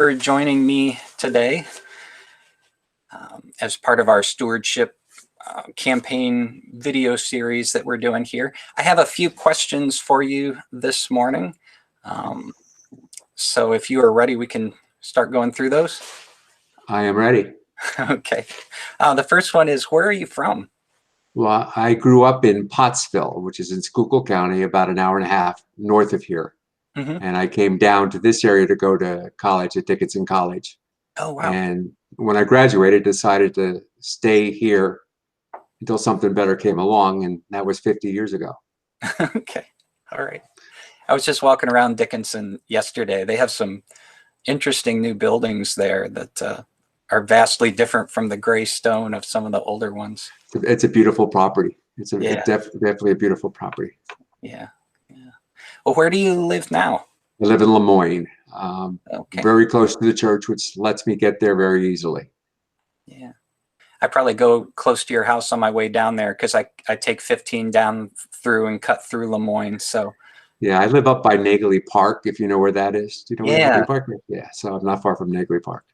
for joining me today as part of our Stewardship campaign video series that we're doing here. I have a few questions for you this morning. So if you are ready, we can start going through those. I am ready. Okay. The first one is, where are you from? Well, I grew up in Pottsville, which is in Schuylkill County, about an hour and a half north of here. Mm-hmm. And I came down to this area to go to college at Dickinson College. Oh, wow. And when I graduated, decided to stay here until something better came along, and that was 50 years ago. Okay. All right. I was just walking around Dickinson yesterday. They have some interesting new buildings there that are vastly different from the gray stone of some of the older ones. It's a beautiful property. It's Yeah. definitely a beautiful property. Yeah. Yeah. Well, where do you live now? I live in Lemoyne, Okay. very close to the church, which lets me get there very easily. Yeah. I probably go close to your house on my way down there because I take 15 down through and cut through Lemoyne. So Yeah, I live up by Nagley Park, if you know where that is. Do you know where yeah, Nagley Park is? Yeah, so I'm not far from Nagley Park.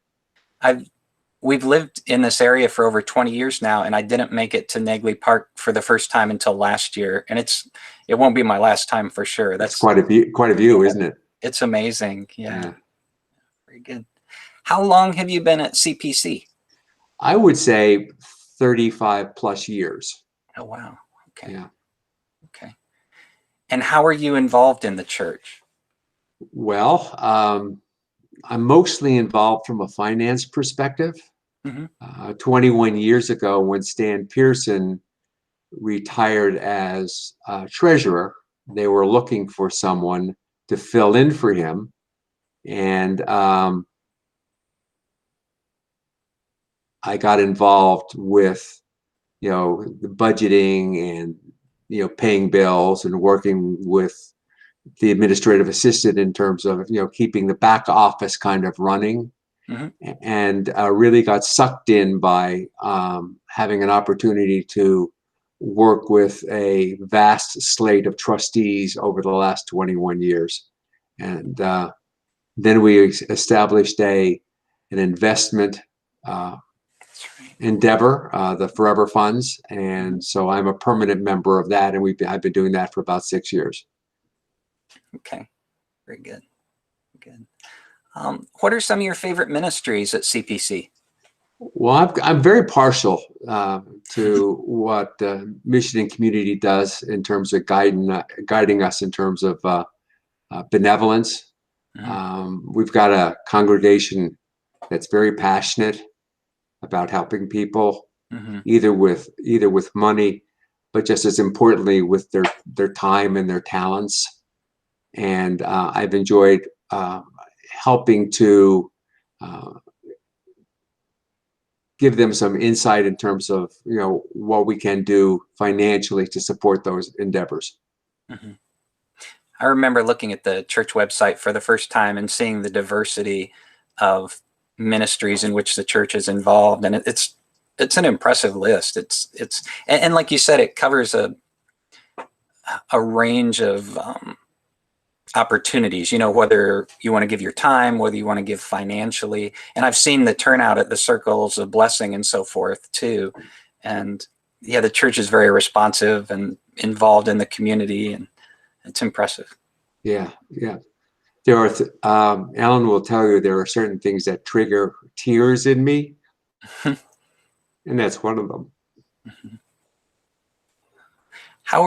we've lived in this area for over 20 years now, and I didn't make it to Nagley Park for the first time until last year. And it won't be my last time for sure. That's quite a view, yeah, isn't it? it's amazing. Yeah. Yeah. Very good. How long have you been at CPC? I would say 35 plus years. Oh, wow. Okay. Yeah. Okay. And how are you involved in the church? Well, I'm mostly involved from a finance perspective. Mm-hmm. 21 years ago, when Stan Pearson retired as treasurer, they were looking for someone to fill in for him. And I got involved with, the budgeting and, paying bills and working with the administrative assistant in terms of, keeping the back office kind of running. Mm-hmm. And really got sucked in by having an opportunity to work with a vast slate of trustees over the last 21 years. And then we established an investment endeavor, the Forever Funds. And so I'm a permanent member of that. And I've been doing that for about 6 years. Okay. Very good. Good. What are some of your favorite ministries at CPC? Well, I'm very partial to what Mission and Community does in terms of guiding us in terms of benevolence. Mm-hmm. We've got a congregation that's very passionate about helping people, mm-hmm. either with money, but just as importantly with their time and their talents. And I've enjoyed helping to give them some insight in terms of what we can do financially to support those endeavors. Mm-hmm. I remember looking at the church website for the first time and seeing the diversity of ministries in which the church is involved, and it's an impressive list. And like you said, it covers a range of opportunities, whether you want to give your time, whether you want to give financially. And I've seen the turnout at the circles of blessing and so forth too. And yeah, the church is very responsive and involved in the community, and it's impressive. Yeah. Yeah. There are, Alan will tell you, there are certain things that trigger tears in me. And that's one of them. Mm-hmm. How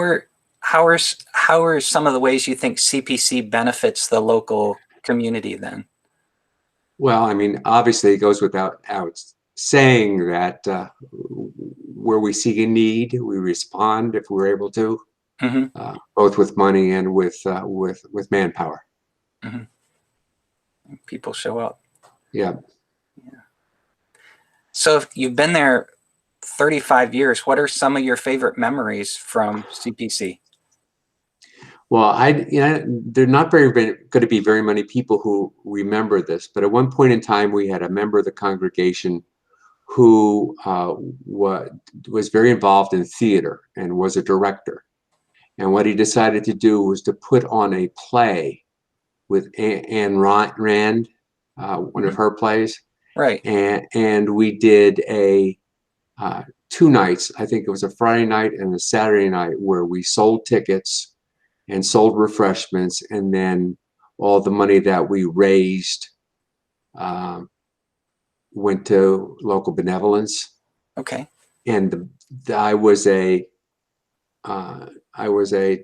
are some of the ways you think CPC benefits the local community then? Well, I mean, obviously it goes without saying that where we see a need, we respond if we're able to, mm-hmm. Both with money and with manpower. Mm-hmm. People show up. Yeah. Yeah. So if you've been there 35 years, what are some of your favorite memories from CPC? Well, there are not going to be very many people who remember this, but at one point in time, we had a member of the congregation who was very involved in theater and was a director. And what he decided to do was to put on a play with Anne Rand, one of her plays. Right. And we did a 2 nights. I think it was a Friday night and a Saturday night where we sold tickets and sold refreshments, and then all the money that we raised went to local benevolence. Okay. And I was a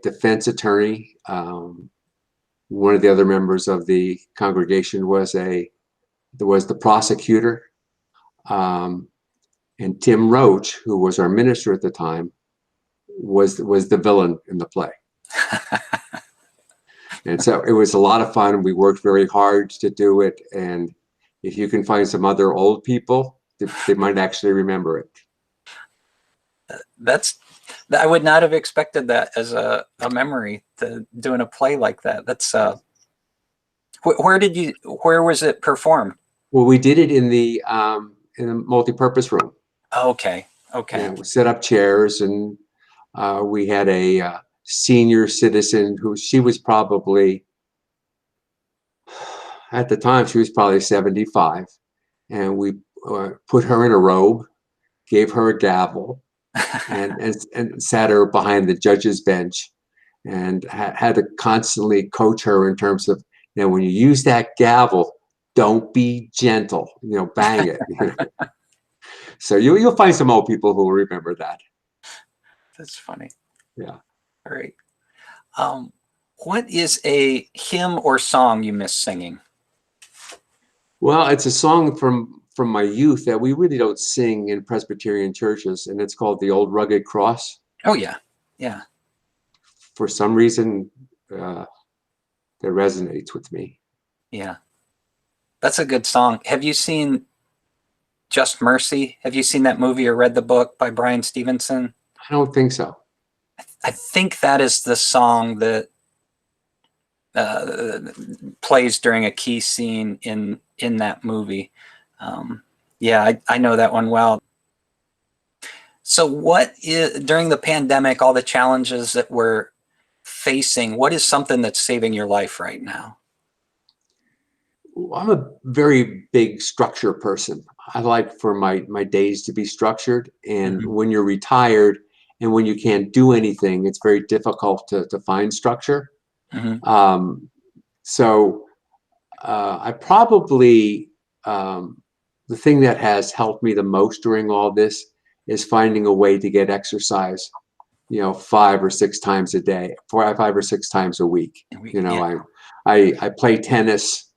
defense attorney. One of the other members of the congregation was the prosecutor. And Tim Roach, who was our minister at the time, was the villain in the play. And so it was a lot of fun. We worked very hard to do it. And if you can find some other old people, they might actually remember it. I would not have expected that as a memory, to doing a play like that. That's where was it performed? Well, we did it in the multi-purpose room. Okay. Okay. We set up chairs, and we had a senior citizen she was probably, at the time, she was probably 75. And we put her in a robe, gave her a gavel, and sat her behind the judge's bench, and had to constantly coach her in terms of, when you use that gavel, don't be gentle, bang it. So you'll find some old people who will remember that. That's funny. Yeah. All right. What is a hymn or song you miss singing? Well, it's a song from my youth that we really don't sing in Presbyterian churches, and it's called "The Old Rugged Cross." Oh yeah, yeah. For some reason, that resonates with me. Yeah, that's a good song. Have you seen Just Mercy? Have you seen that movie or read the book by Brian Stevenson? I don't think so. I think that is the song that plays during a key scene in that movie. Yeah, I know that one well. So during the pandemic, all the challenges that we're facing, what is something that's saving your life right now? I'm a very big structure person. I like for my days to be structured. And when you're retired and when you can't do anything, it's very difficult to find structure. So I probably, the thing that has helped me the most during all this is finding a way to get exercise, 5 or 6 times a day, 5 or 6 times a week. I play tennis.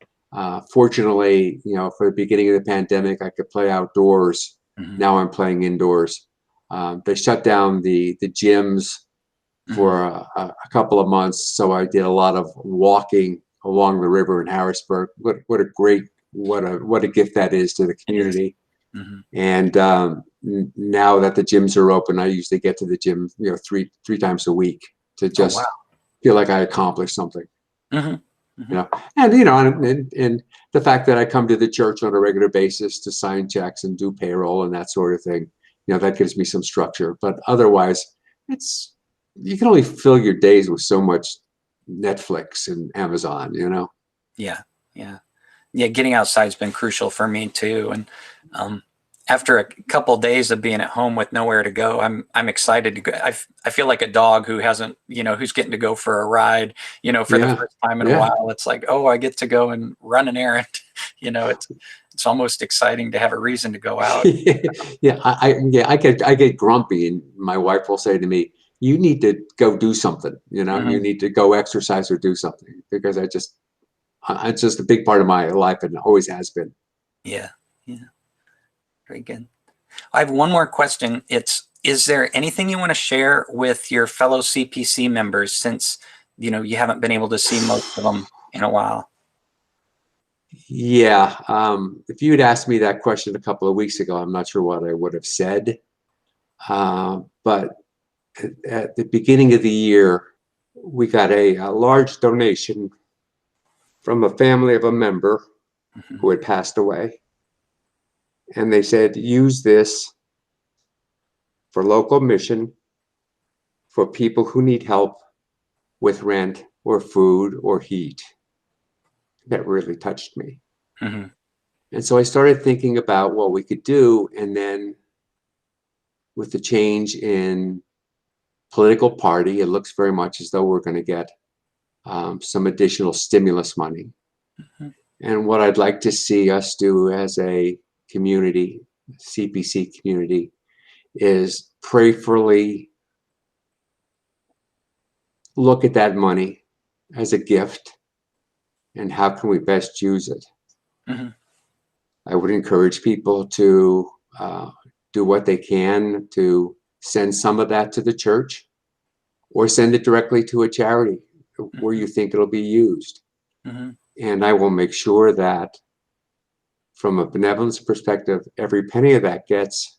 Fortunately, for the beginning of the pandemic, I could play outdoors. Now I'm playing indoors. They shut down the gyms for a couple of months, so I did a lot of walking along the river in Harrisburg. What a gift that is to the community. And now that the gyms are open, I usually get to the gym, three times a week to just feel like I accomplished something. And the fact that I come to the church on a regular basis to sign checks and do payroll and that sort of thing, that gives me some structure. But otherwise, you can only fill your days with so much Netflix and Amazon, Yeah. Getting outside's been crucial for me too. And after a couple of days of being at home with nowhere to go, I'm excited to go. I feel like a dog who hasn't, who's getting to go for a ride, for the first time in a while. It's like, oh, I get to go and run an errand. It's almost exciting to have a reason to go out. I get grumpy, and my wife will say to me, "You need to go do something. You need to go exercise or do something," because it's just a big part of my life and always has been. Yeah. Very good. I have one more question. Is there anything you want to share with your fellow CPC members, since, you haven't been able to see most of them in a while? Yeah. If you had asked me that question a couple of weeks ago, I'm not sure what I would have said. But at the beginning of the year, we got a large donation from a family of a member who had passed away. And they said, use this for local mission for people who need help with rent or food or heat. That really touched me. Mhm. And so I started thinking about what we could do. And then with the change in political party, it looks very much as though we're going to get some additional stimulus money. Mhm. And what I'd like to see us do as a community, CPC community, is prayerfully look at that money as a gift and how can we best use it. Mhm. I would encourage people to do what they can to send some of that to the church or send it directly to a charity where Mhm. you think it'll be used. Mhm. And I will make sure that from a benevolence perspective, every penny of that gets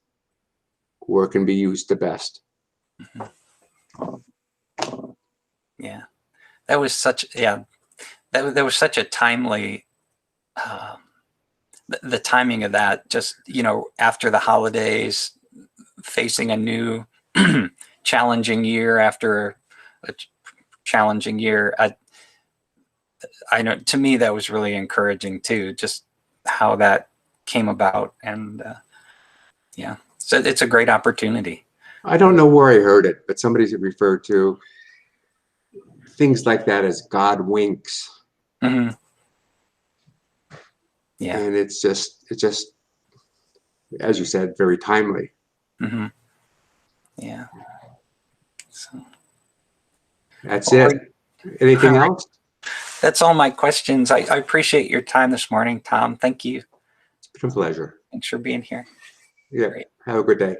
where it can be used the best. Mhm. Yeah, that was such yeah that was such a timely um, the timing of that. Just after the holidays, facing a new challenging year after a challenging year. I know to me that was really encouraging too. Just how that came about, and yeah, so it's a great opportunity. I don't know where I heard it, but somebody's referred to things like that as God winks. Hmm. Yeah. And it's just, as you said, very timely. Hmm. Yeah. So, That's all it. right. Anything else? That's all my questions. I appreciate your time this morning, Tom. Thank you. It's been a pleasure. Thanks for being here. Yeah. Great. Have a good day.